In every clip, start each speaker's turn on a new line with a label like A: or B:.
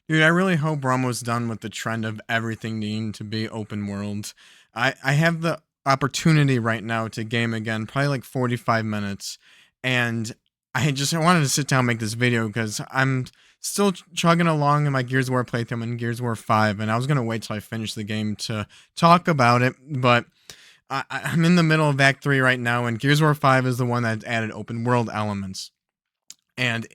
A: Dude, I really hope we're almost done with the trend of everything needing to be open world. I have the opportunity right now to game again, probably like 45 minutes. And I wanted to sit down and make this video because I'm still chugging along in my Gears of War playthrough. I'm in Gears of War 5, and I was going to wait till I finish the game to talk about it. But I'm in the middle of Act 3 right now, and Gears of War 5 is the one that's added open world elements. And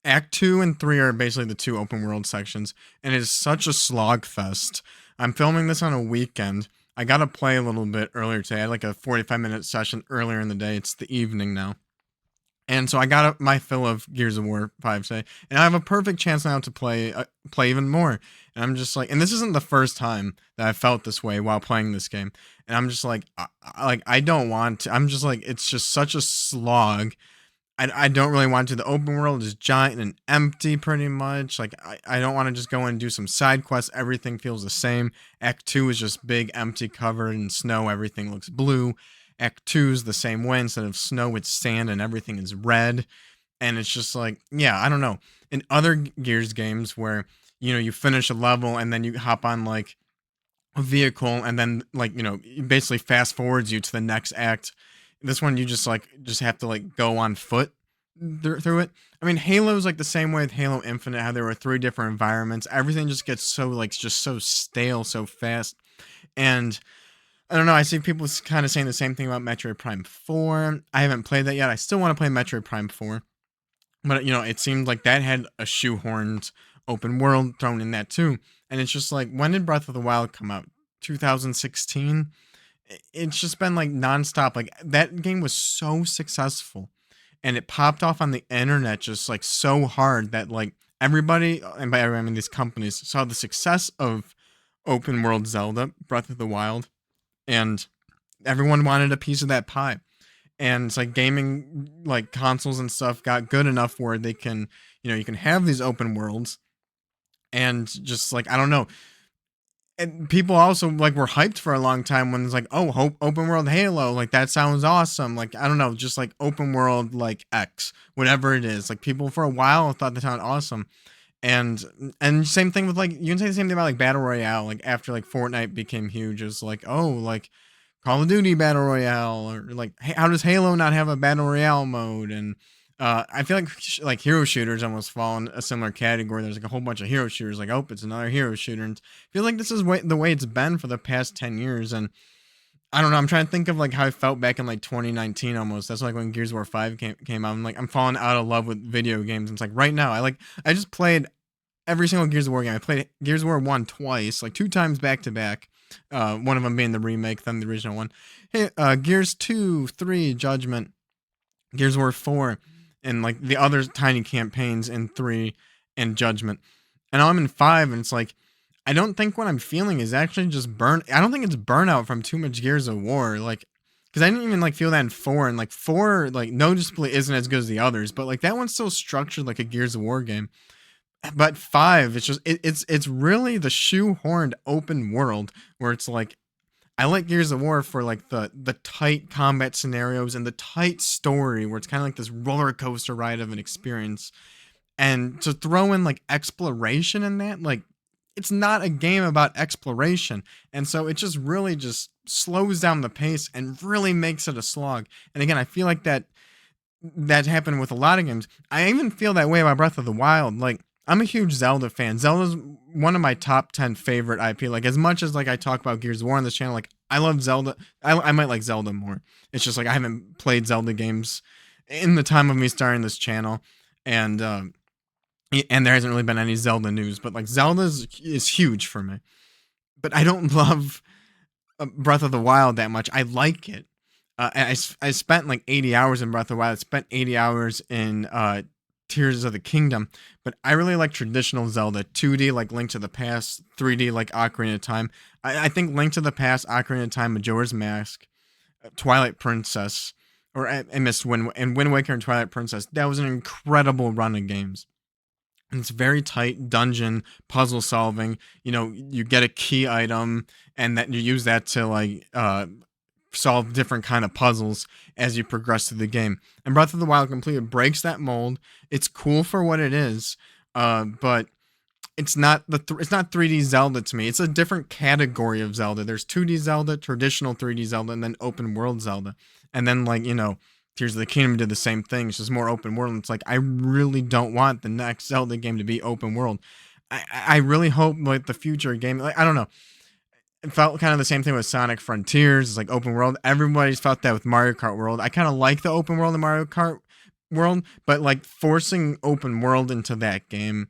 A: Act 2 and 3 are basically the two open world sections, and it is such a slog fest. I'm filming this on a weekend. I got to play a little bit earlier today. I had like a 45-minute session earlier in the day. It's the evening now. And so I got my fill of Gears of War 5 today, and I have a perfect chance now to play even more. And I'm just like, and this isn't the first time that I felt this way while playing this game. And I'm just like, I don't want to. I'm just like, it's just such a slog. I don't really want to. The open world is giant and empty pretty much. Like, I don't want to just go in and do some side quests. Everything feels the same. Act 2 is just big, empty, covered in snow. Everything looks blue. Act 2 is the same way. Instead of snow, it's sand and everything is red. And it's just like, yeah, I don't know. In other Gears games where, you finish a level and then you hop on like a vehicle and then like, it basically fast forwards you to the next act. This one you just have to like go on foot through it. I mean, Halo's like the same way with Halo Infinite, how there were three different environments. Everything just gets so like just so stale so fast. And I don't know, I see people kind of saying the same thing about Metroid Prime 4. I haven't played that yet. I still want to play Metroid Prime 4. But it seemed like that had a shoehorned open world thrown in that too. And it's just like, when did Breath of the Wild come out? 2016? It's just been like nonstop. Like, that game was so successful and it popped off on the internet just like so hard that like everybody, and by everybody I mean these companies, saw the success of open world Zelda Breath of the Wild, and everyone wanted a piece of that pie. And it's like gaming, like consoles and stuff, got good enough where they can, you can have these open worlds, and just like, I don't know. And people also like were hyped for a long time when it's like, oh, open world Halo, like that sounds awesome. Like, I don't know, just like open world like X, whatever it is. Like, people for a while thought that sounded awesome. And same thing with like, you can say the same thing about like battle royale. Like, after like Fortnite became huge, it's like, oh, like Call of Duty battle royale, or like, hey, how does Halo not have a battle royale mode? And I feel like hero shooters almost fall in a similar category. There's like a whole bunch of hero shooters. Like, oh, it's another hero shooter. And I feel like this is the way it's been for the past 10 years. And I don't know. I'm trying to think of like how I felt back in like 2019 almost. That's like when Gears of War 5 came out. I'm like, I'm falling out of love with video games. And it's like right now, I just played every single Gears of War game. I played Gears of War 1 twice, like two times back to back. One of them being the remake, then the original one. Hey, Gears 2, 3, Judgment, Gears of War 4, and like the other tiny campaigns in 3 and Judgment. And now I'm in 5, and it's like, I don't think what I'm feeling is actually just I don't think it's burnout from too much Gears of War. Like, because I didn't even like feel that in 4, and like 4, like noticeably isn't as good as the others, but like that one's still structured like a Gears of War game. But 5, it's just it's really the shoehorned open world where it's like, I like Gears of War for like the tight combat scenarios and the tight story where it's kind of like this roller coaster ride of an experience. And to throw in like exploration in that, like, it's not a game about exploration. And so it just really just slows down the pace and really makes it a slog. And again, I feel like that happened with a lot of games. I even feel that way about Breath of the Wild. Like, I'm a huge Zelda fan. Zelda's one of my top 10 favorite IP. Like, as much as like I talk about Gears of War on this channel, like, I love Zelda. I might like Zelda more. It's just like I haven't played Zelda games in the time of me starting this channel, and and there hasn't really been any Zelda news. But like, Zelda is huge for me. But I don't love Breath of the Wild that much. I like it. I spent like 80 hours in Breath of the Wild. I spent 80 hours in Tears of the Kingdom, but I really like traditional Zelda, 2D like Link to the Past, 3D like Ocarina of Time. I think Link to the Past, Ocarina of Time, Majora's Mask, Twilight Princess, or I missed Wind Waker and Twilight Princess. That was an incredible run of games. And it's very tight dungeon puzzle solving. You get a key item, and that you use that to like solve different kind of puzzles as you progress through the game. And Breath of the Wild completely breaks that mold. It's cool for what it is, but it's not 3D Zelda to me. It's a different category of Zelda. There's 2D Zelda, traditional 3D Zelda, and then open world Zelda. And then like, Tears of the Kingdom did the same thing. It's just more open world. And it's like I really don't want the next Zelda game to be open world. I really hope like the future game, like I don't know. It felt kind of the same thing with Sonic Frontiers. It's like open world. Everybody's felt that with Mario Kart World. I kind of like the open world in Mario Kart World, but like forcing open world into that game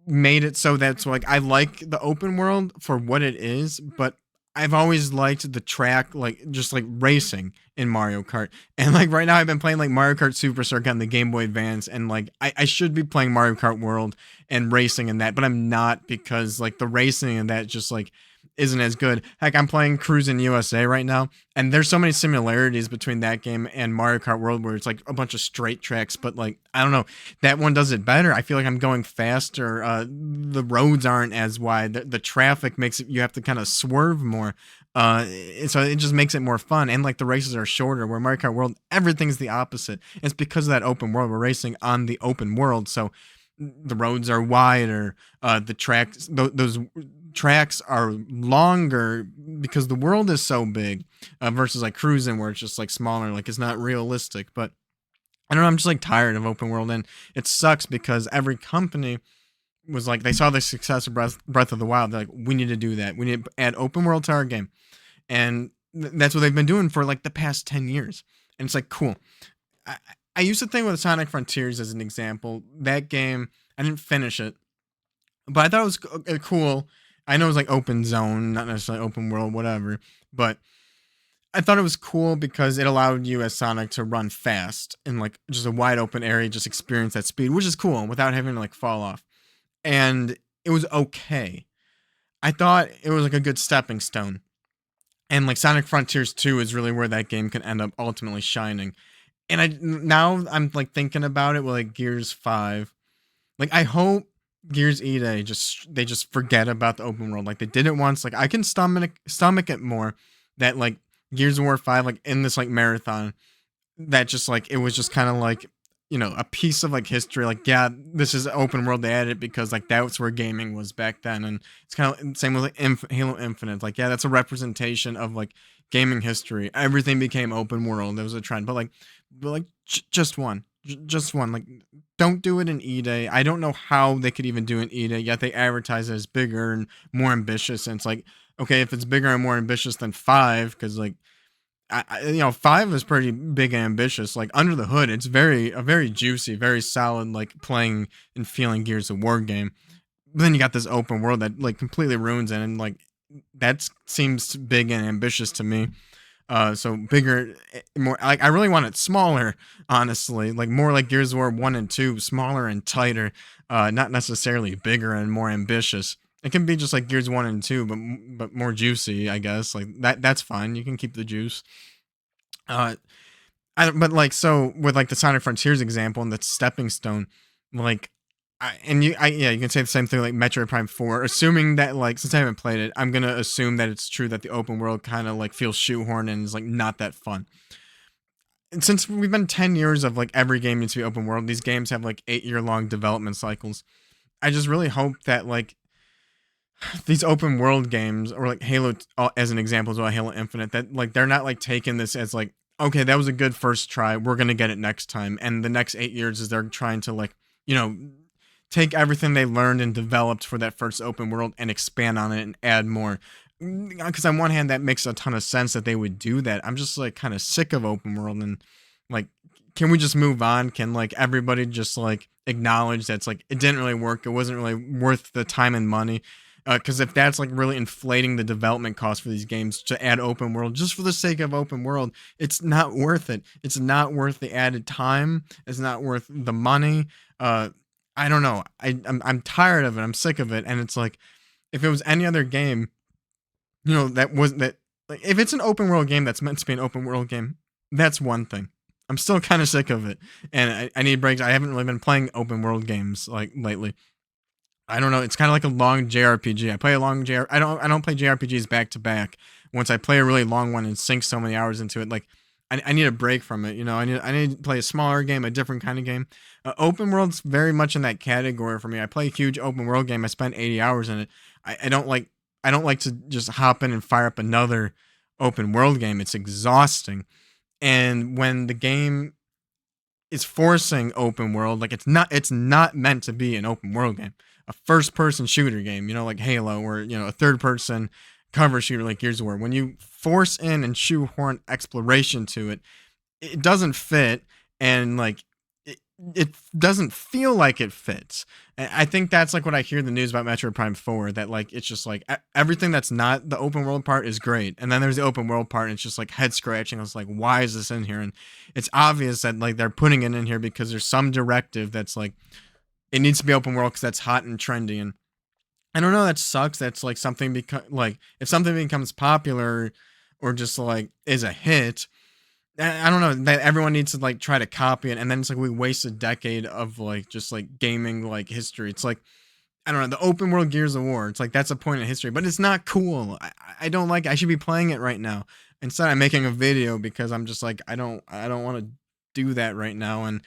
A: made it so that's like I like the open world for what it is, but I've always liked the track, like just like racing in Mario Kart. And like right now, I've been playing like Mario Kart Super Circuit on the Game Boy Advance, and like I should be playing Mario Kart World and racing in that, but I'm not because like the racing in that just like isn't as good. Heck, I'm playing Cruis'n USA right now, and there's so many similarities between that game and Mario Kart World where it's like a bunch of straight tracks, but like I don't know, that one does it better. I feel like I'm going faster. The roads aren't as wide. The traffic makes it you have to kind of swerve more. So it just makes it more fun, and like the races are shorter. Where Mario Kart World, everything's the opposite. It's because of that open world. We're racing on the open world, so the roads are wider. The tracks, those tracks are longer because the world is so big. Versus like cruising, where it's just like smaller. Like it's not realistic, but I don't know. I'm just like tired of open world, and it sucks because every company was like they saw the success of Breath of the Wild. They're like, we need to do that. We need to add open world to our game, and that's what they've been doing for like the past 10 years. And it's like cool. I, I used to think with Sonic Frontiers as an example. That game, I didn't finish it, but I thought it was cool. I know it was like open zone, not necessarily open world, whatever. But I thought it was cool because it allowed you as Sonic to run fast in like just a wide open area, just experience that speed, which is cool without having to like fall off. And it was okay. I thought it was like a good stepping stone. And like Sonic Frontiers 2 is really where that game can end up ultimately shining. And now I'm like thinking about it with like Gears 5. Like I hope Gears EA they just forget about the open world. Like they did it once. Like I can stomach it more that like Gears of War 5 like in this like marathon that just like it was just kind of like a piece of like history. Like yeah, this is open world. They added it because like that's where gaming was back then, and it's kind of same with like Halo Infinite. Like yeah, that's a representation of like gaming history. Everything became open world. There was a trend, but like just one. Just one. Like, don't do it in E-Day. I don't know how they could even do an E-Day, yet they advertise it as bigger and more ambitious. And it's like, okay, if it's bigger and more ambitious than 5, because like 5 is pretty big and ambitious. Like under the hood, it's a very juicy, very solid, like playing and feeling Gears of War game. But then you got this open world that like completely ruins it, and like that seems big and ambitious to me. So bigger, more like I really want it smaller, honestly, like more like Gears of War 1 and 2, smaller and tighter, not necessarily bigger and more ambitious. It can be just like Gears 1 and 2, but more juicy, I guess. Like that's fine. You can keep the juice. Uh, but like so with like the Sonic Frontiers example and the stepping stone, like yeah, you can say the same thing like Metroid Prime 4. Assuming that like since I haven't played it, I'm gonna assume that it's true that the open world kind of like feels shoehorned and is like not that fun. And since we've been 10 years of like every game needs to be open world, these games have like 8 year long development cycles. I just really hope that like these open world games or like Halo as an example as well, Halo Infinite, that like they're not like taking this as like okay, that was a good first try, we're gonna get it next time, and the next 8 years is they're trying to like take everything they learned and developed for that first open world and expand on it and add more. Because on one hand, that makes a ton of sense that they would do that. I'm just like kind of sick of open world, and like, can we just move on? Can like everybody just like acknowledge that's like it didn't really work. It wasn't really worth the time and money. Because if that's like really inflating the development cost for these games to add open world just for the sake of open world, it's not worth it. It's not worth the added time. It's not worth the money. I don't know. I'm tired of it. I'm sick of it. And it's like, if it was any other game, that wasn't that. Like, if it's an open world game that's meant to be an open world game, that's one thing. I'm still kind of sick of it, and I need breaks. I haven't really been playing open world games like lately. I don't know. It's kind of like a long JRPG. I play a long I don't play JRPGs back to back. Once I play a really long one and sink so many hours into it, like I need a break from it. I need to play a smaller game, a different kind of game. Open world's very much in that category for me. I play a huge open world game. I spent 80 hours in it. I don't like to just hop in and fire up another open world game. It's exhausting. And when the game is forcing open world, like it's not meant to be an open world game. A first person shooter game, like Halo, or a third person cover shooter like Gears of War. When you force in and shoehorn exploration to it, it doesn't fit, and like it doesn't feel like it fits. And I think that's like what I hear in the news about Metroid Prime 4, that like it's just like everything that's not the open world part is great, and then there's the open world part and it's just like head scratching. I was like, why is this in here? And it's obvious that like they're putting it in here because there's some directive that's like it needs to be open world because that's hot and trendy. And I don't know, that sucks. That's like something like if something becomes popular or just like is a hit, I don't know, that everyone needs to like try to copy it, and then it's like we waste a decade of like just like gaming like history. It's like, I don't know, the open world Gears of War. It's like that's a point in history, but it's not cool. I don't like it. I should be playing it right now. Instead, I'm making a video because I'm just like I don't want to do that right now, and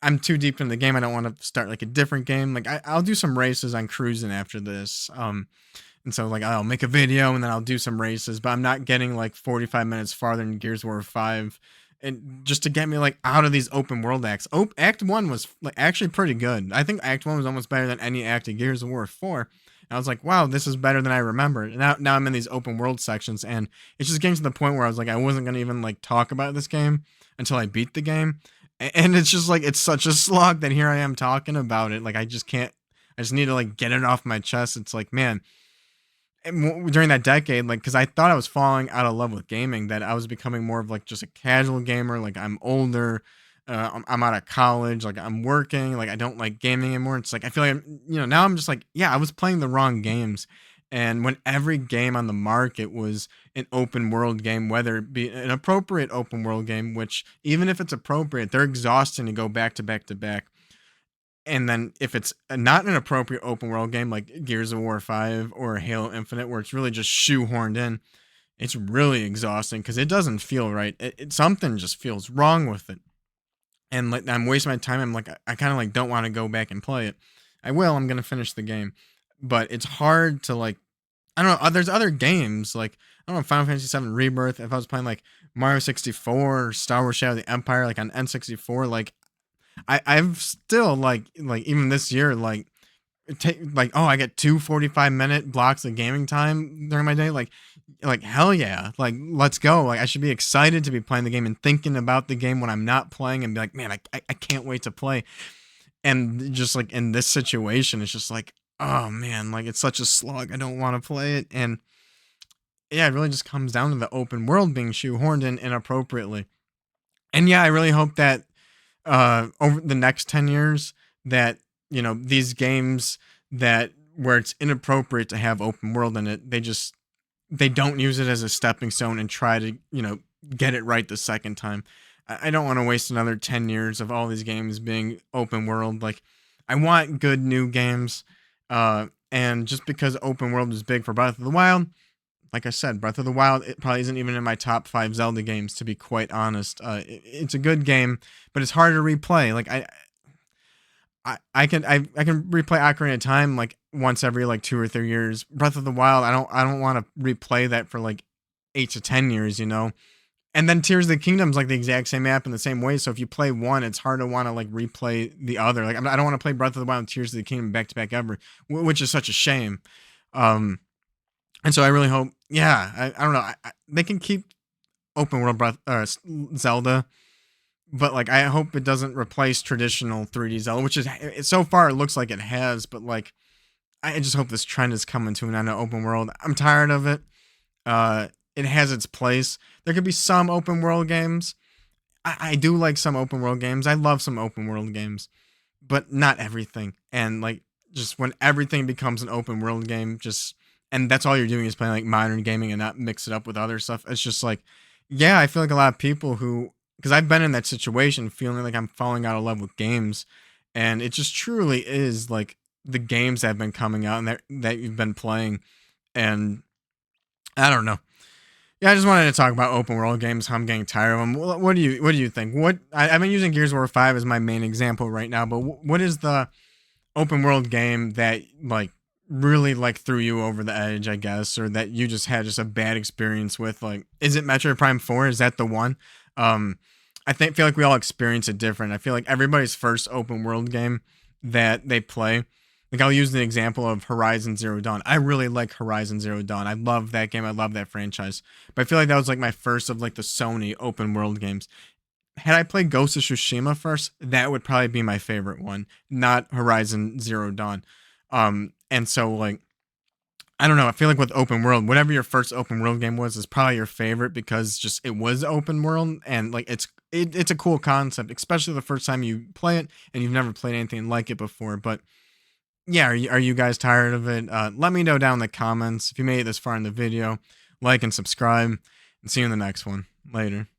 A: I'm too deep in the game. I don't want to start like a different game. Like I'll do some races on cruising after this. And so like I'll make a video and then I'll do some races, but I'm not getting like 45 minutes farther than Gears of War 5. And just to get me like out of these open world acts. Act 1 was like actually pretty good. I think Act 1 was almost better than any act of Gears of War 4. And I was like, wow, this is better than I remember. And now I'm in these open world sections, and it's just getting to the point where I was like, I wasn't gonna even like talk about this game until I beat the game. And it's just like it's such a slog that here I am talking about it. Like I just can't. I just need to like get it off my chest. It's like, man, during that decade, like, because I thought I was falling out of love with gaming, that I was becoming more of like just a casual gamer. Like I'm older, I'm out of college, like I'm working, like I don't like gaming anymore. It's like I feel like now I'm just like, yeah, I was playing the wrong games. And when every game on the market was an open world game, whether it be an appropriate open world game, which even if it's appropriate, they're exhausting to go back to back to back. And then if it's not an appropriate open world game like Gears of War 5 or Halo Infinite, where it's really just shoehorned in, it's really exhausting because it doesn't feel right. Something just feels wrong with it. And like I'm wasting my time. I'm like, I kind of like don't want to go back and play it. I will. I'm gonna finish the game, but it's hard to like. I don't know. There's other games like I don't know, Final Fantasy 7 Rebirth. If I was playing like Mario 64 or Star Wars Shadow of the Empire, like on N64, like I've still like even this year like take like, oh, I get 2 45-minute blocks of gaming time during my day. Like hell yeah, like let's go. Like I should be excited to be playing the game and thinking about the game when I'm not playing, and be like, man, I can't wait to play. And just like in this situation, it's just like, oh man, like it's such a slog. I don't want to play it. And yeah, it really just comes down to the open world being shoehorned in inappropriately. And yeah, I really hope that over the next 10 years that these games that where it's inappropriate to have open world in it, they don't use it as a stepping stone and try to get it right the second time. I don't want to waste another 10 years of all these games being open world. Like I want good new games, and just because open world is big for Breath of the Wild, like I said, Breath of the Wild, it probably isn't even in my top 5 Zelda games, to be quite honest. It's a good game, but it's hard to replay. Like I can replay Ocarina of Time like once every like 2 or 3 years. Breath of the Wild, I don't want to replay that for like 8 to 10 years. And then Tears of the Kingdom's like the exact same map in the same way. So if you play one, it's hard to want to like replay the other. Like I don't want to play Breath of the Wild and Tears of the Kingdom back to back ever, which is such a shame. Um, and so I really hope, yeah, I don't know, they can keep open world Zelda, but like I hope it doesn't replace traditional 3D Zelda, which is so far it looks like it has. But like I just hope this trend is coming to an end of open world. I'm tired of it. It has its place. There could be some open world games. I do like some open world games. I love some open world games, but not everything. And like just when everything becomes an open world game, just and that's all you're doing is playing like modern gaming and not mix it up with other stuff. It's just like, yeah, I feel like a lot of people who, because I've been in that situation, feeling like I'm falling out of love with games, and it just truly is like the games that have been coming out and that you've been playing, and I don't know. Yeah, I just wanted to talk about open world games. How I'm getting tired of them. What do you think? I've been using Gears of War 5 as my main example right now, but what is the open world game that like really like threw you over the edge, I guess, or that you just had just a bad experience with? Like, is it Metroid Prime 4? Is that the one? Um, I think feel like we all experience it different. I feel like everybody's first open world game that they play. Like I'll use the example of Horizon Zero Dawn. I really like Horizon Zero Dawn. I love that game. I love that franchise. But I feel like that was like my first of like the Sony open world games. Had I played Ghost of Tsushima first, that would probably be my favorite one, not Horizon Zero Dawn. And so like I don't know. I feel like with open world, whatever your first open world game was, is probably your favorite because just it was open world and like it's a cool concept, especially the first time you play it and you've never played anything like it before. But yeah, are you guys tired of it? Let me know down in the comments if you made it this far in the video. Like and subscribe, and see you in the next one. Later.